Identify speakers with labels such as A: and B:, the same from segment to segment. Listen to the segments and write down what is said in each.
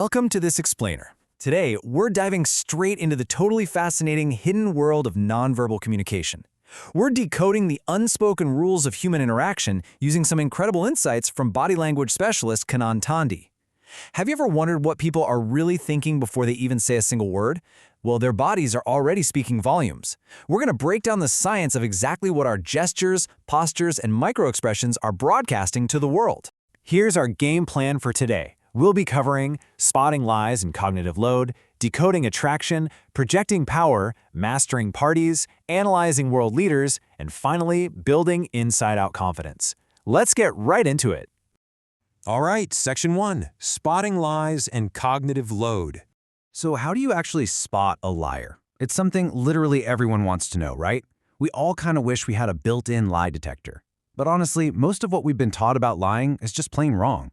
A: Welcome to this explainer. Today, we're diving straight into the totally fascinating hidden world of nonverbal communication. We're decoding the unspoken rules of human interaction using some incredible insights from body language specialist Kanan Tandi. Have you ever wondered what people are really thinking before they even say a single word? Well, their bodies are already speaking volumes. We're going to break down the science of exactly what our gestures, postures, and microexpressions are broadcasting to the world. Here's our game plan for today. We'll be covering spotting lies and cognitive load, decoding attraction, projecting power, mastering parties, analyzing world leaders, and finally, building inside-out confidence. Let's get right into it.
B: All right, Section 1, Spotting Lies and Cognitive Load.
A: So how do you actually spot a liar? It's something literally everyone wants to know, right? We all kind of wish we had a built-in lie detector. But honestly, most of what we've been taught about lying is just plain wrong.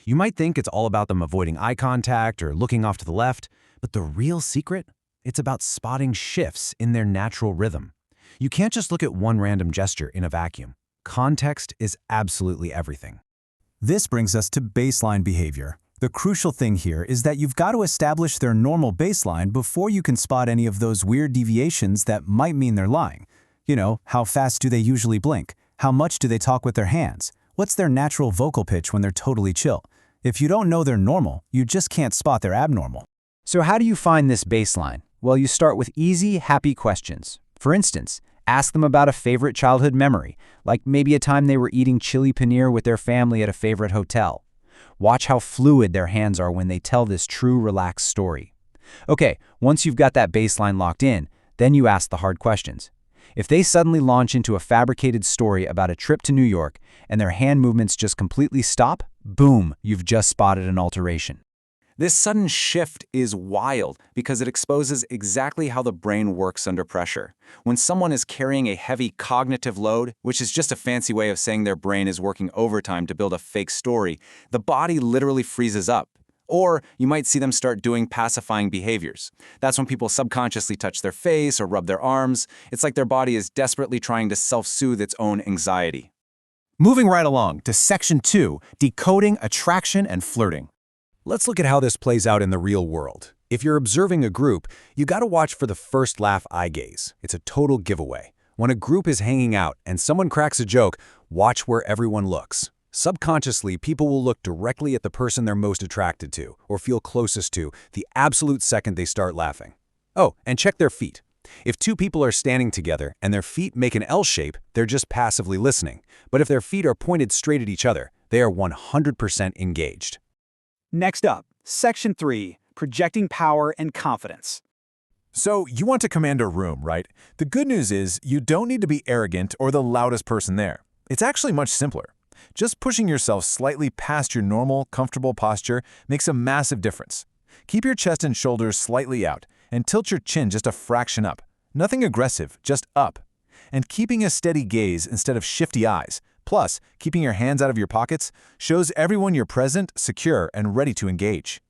A: You might think it's all about them avoiding eye contact or looking off to the left, but the real secret? It's about spotting shifts in their natural rhythm. You can't just look at one random gesture in a vacuum. Context is absolutely everything. This brings us to baseline behavior. The crucial thing here is that you've got to establish their normal baseline before you can spot any of those weird deviations that might mean they're lying. You know, how fast do they usually blink? How much do they talk with their hands? What's their natural vocal pitch when they're totally chill? If you don't know they're normal, you just can't spot they're abnormal. So how do you find this baseline? Well, you start with easy, happy questions. For instance, ask them about a favorite childhood memory, like maybe a time they were eating chili paneer with their family at a favorite hotel. Watch how fluid their hands are when they tell this true, relaxed story. Okay, once you've got that baseline locked in, then you ask the hard questions. If they suddenly launch into a fabricated story about a trip to New York and their hand movements just completely stop, boom, you've just spotted an alteration. This sudden shift is wild because it exposes exactly how the brain works under pressure. When someone is carrying a heavy cognitive load, which is just a fancy way of saying their brain is working overtime to build a fake story, the body literally freezes up. Or you might see them start doing pacifying behaviors. That's when people subconsciously touch their face or rub their arms. It's like their body is desperately trying to self-soothe its own anxiety. Moving right along to Section 2, Decoding Attraction and Flirting.
B: Let's look at how this plays out in the real world. If you're observing a group, you gotta watch for the first laugh eye gaze. It's a total giveaway. When a group is hanging out and someone cracks a joke, watch where everyone looks. Subconsciously, people will look directly at the person they're most attracted to or feel closest to the absolute second they start laughing. Oh, and check their feet. If two people are standing together and their feet make an L shape, they're just passively listening. But if their feet are pointed straight at each other, they are 100% engaged.
C: Next up, Section 3, Projecting Power and Confidence.
D: So you want to command a room, right? The good news is you don't need to be arrogant or the loudest person there. It's actually much simpler. Just pushing yourself slightly past your normal, comfortable posture makes a massive difference. Keep your chest and shoulders slightly out and tilt your chin just a fraction up. Nothing aggressive, just up. And keeping a steady gaze instead of shifty eyes, plus keeping your hands out of your pockets, shows everyone you're present, secure, and ready to engage.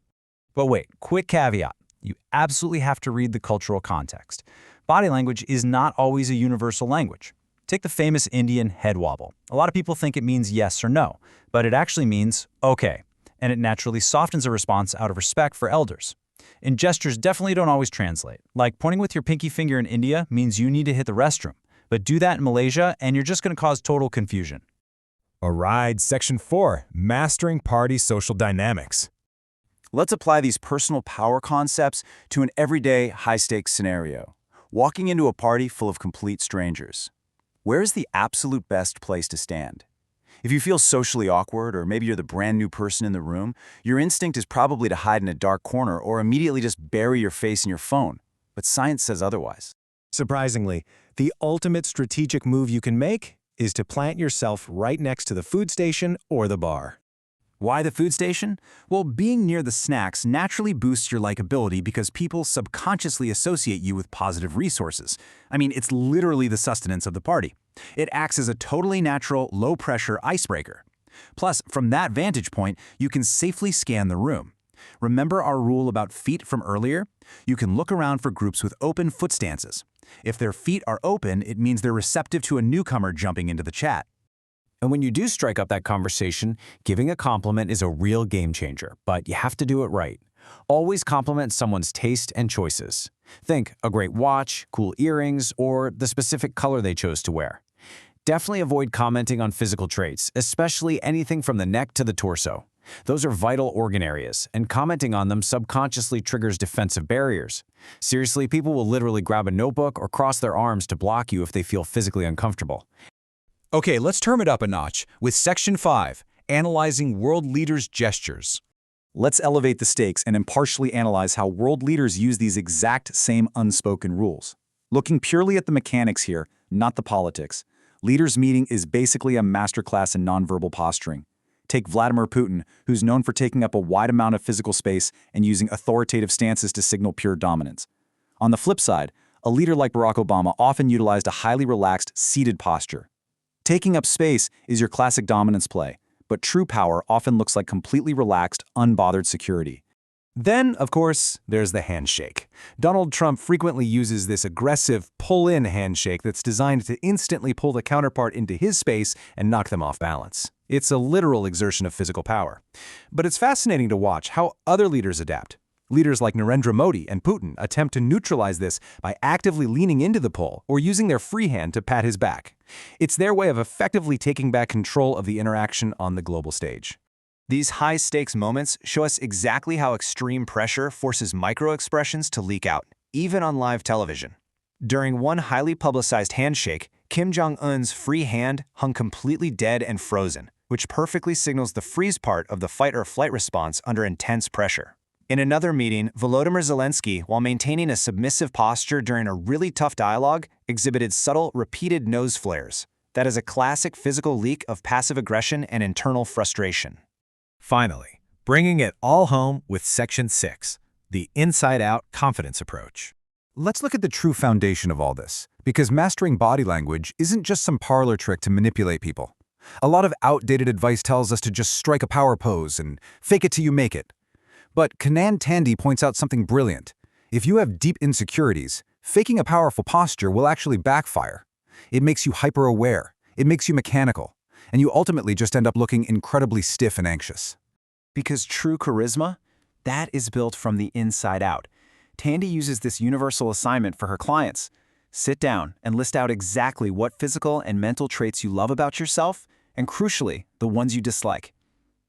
A: But wait, quick caveat. You absolutely have to read the cultural context. Body language is not always a universal language. Take the famous Indian head wobble. A lot of people think it means yes or no, but it actually means okay, and it naturally softens a response out of respect for elders. And gestures definitely don't always translate. Like pointing with your pinky finger in India means you need to hit the restroom, but do that in Malaysia and you're just going to cause total confusion.
D: All right, Section 4, Mastering Party Social Dynamics.
E: Let's apply these personal power concepts to an everyday, high-stakes scenario. Walking into a party full of complete strangers. Where is the absolute best place to stand? If you feel socially awkward, or maybe you're the brand new person in the room, your instinct is probably to hide in a dark corner or immediately just bury your face in your phone. But science says otherwise.
B: Surprisingly, the ultimate strategic move you can make is to plant yourself right next to the food station or the bar.
E: Why the food station? Well, being near the snacks naturally boosts your likability because people subconsciously associate you with positive resources. I mean, it's literally the sustenance of the party. It acts as a totally natural, low-pressure icebreaker. Plus, from that vantage point, you can safely scan the room. Remember our rule about feet from earlier? You can look around for groups with open foot stances. If their feet are open, it means they're receptive to a newcomer jumping into the chat.
B: And when you do strike up that conversation, giving a compliment is a real game changer, but you have to do it right.
A: Always compliment someone's taste and choices. Think a great watch, cool earrings, or the specific color they chose to wear. Definitely avoid commenting on physical traits, especially anything from the neck to the torso. Those are vital organ areas, and commenting on them subconsciously triggers defensive barriers. Seriously, people will literally grab a notebook or cross their arms to block you if they feel physically uncomfortable.
B: Okay, let's turn it up a notch with Section 5, Analyzing World Leaders' Gestures.
C: Let's elevate the stakes and impartially analyze how world leaders use these exact same unspoken rules. Looking purely at the mechanics here, not the politics, leaders' meeting is basically a masterclass in nonverbal posturing. Take Vladimir Putin, who's known for taking up a wide amount of physical space and using authoritative stances to signal pure dominance. On the flip side, a leader like Barack Obama often utilized a highly relaxed, seated posture. Taking up space is your classic dominance play, but true power often looks like completely relaxed, unbothered security.
B: Then, of course, there's the handshake. Donald Trump frequently uses this aggressive pull-in handshake that's designed to instantly pull the counterpart into his space and knock them off balance. It's a literal exertion of physical power. But it's fascinating to watch how other leaders adapt. Leaders like Narendra Modi and Putin attempt to neutralize this by actively leaning into the pull or using their free hand to pat his back. It's their way of effectively taking back control of the interaction on the global stage.
E: These high-stakes moments show us exactly how extreme pressure forces micro-expressions to leak out, even on live television. During one highly publicized handshake, Kim Jong-un's free hand hung completely dead and frozen, which perfectly signals the freeze part of the fight-or-flight response under intense pressure. In another meeting, Volodymyr Zelensky, while maintaining a submissive posture during a really tough dialogue, exhibited subtle, repeated nose flares. That is a classic physical leak of passive aggression and internal frustration.
B: Finally, bringing it all home with Section 6, the inside-out confidence approach. Let's look at the true foundation of all this, because mastering body language isn't just some parlor trick to manipulate people. A lot of outdated advice tells us to just strike a power pose and fake it till you make it. But Kannan Tandy points out something brilliant. If you have deep insecurities, faking a powerful posture will actually backfire. It makes you hyper-aware, it makes you mechanical, and you ultimately just end up looking incredibly stiff and anxious.
E: Because true charisma, that is built from the inside out. Tandy uses this universal assignment for her clients. Sit down and list out exactly what physical and mental traits you love about yourself, and crucially, the ones you dislike.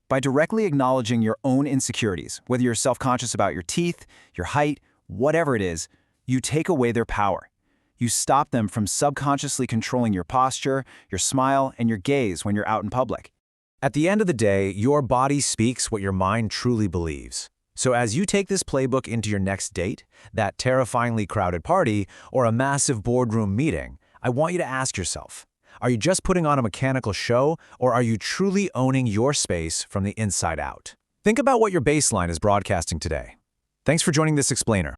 E: By directly acknowledging your own insecurities, whether you're self-conscious about your teeth, your height, whatever it is, you take away their power. You stop them from subconsciously controlling your posture, your smile, and your gaze when you're out in public.
B: At the end of the day, your body speaks what your mind truly believes. So as you take this playbook into your next date, that terrifyingly crowded party, or a massive boardroom meeting, I want you to ask yourself, are you just putting on a mechanical show, or are you truly owning your space from the inside out? Think about what your baseline is broadcasting today. Thanks for joining this explainer.